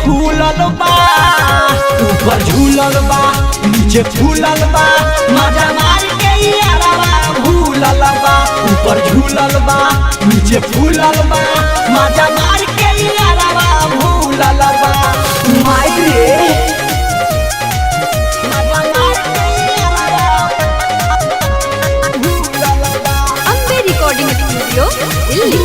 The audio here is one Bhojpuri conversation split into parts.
खुलल बा, ऊपर झूलल बा नीचे फूलल बा, मजा मार के यारवा भूलल बा, ऊपर झूलल बा नीचे फूलल बा, मजा मार के यारवा भूलल बा। माई रे मजा मार के यारवा भूलल बा। Ambe recording studio Delhi.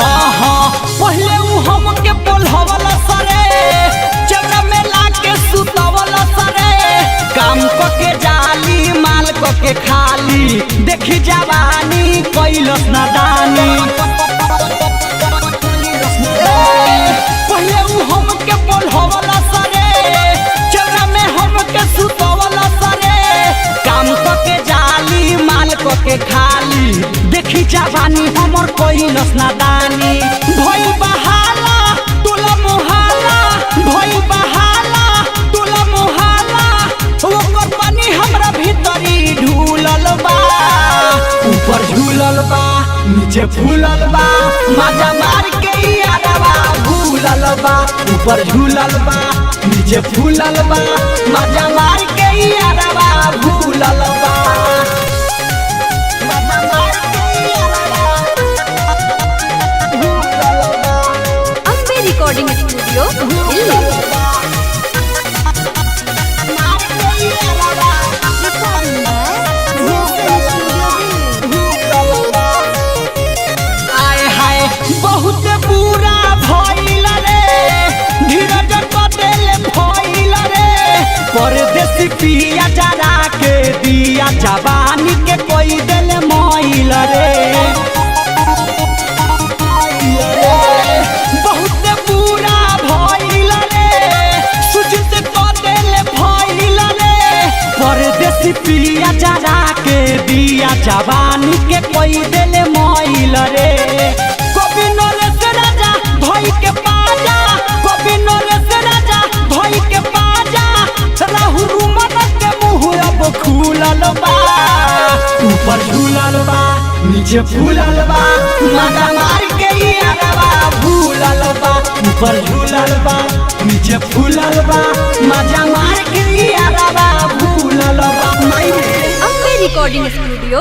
पहले उ हमके बोलवल सरे, चौरा में लाके सुतवल सरे, काम के जाली माल के खाली, देखी जवानी कैलस नादानी। पहले उ हमके बोलवल सरे, चौरा में हमके सुतवल सरे, काम के जाली माल के खाली, देखी जवानी हमर कैलस नादानी। भइल बहाला तुला मोहाला, भइल बहाला तुला मोहाला, ओकर पानी हमरा भीतरी ढूलल बा, ऊपर झूलल बा नीचे फूलल बा, मजा मार के यारवा भूलल बा, ऊपर झूलल बा नीचे फूलल बा, मजा मार के यारवा भूलल बा। Recording studio Delhi. आय हाय बहुत बुरा भइल रे, धीरज बदल भइल रे, परदेसी पिया जरा के दिया जवानी के कोई दिल मोइल रे। परदेसी पिया जरा के दिया जवानी के कोई दिल मोइल रे। कभी नरेश राजा धोई के पाजा, कभी नरेश राजा धोई के पाजा, राहु रुमन के मुँह अब खुलल बा, ऊपर झूलल बा नीचे फूलल बा, मजा मार के यारवा भूलल बा, ऊपर झूलल बा नीचे फूलल बा, मजा मार के यारवा भूलल बा। Ambe recording studio.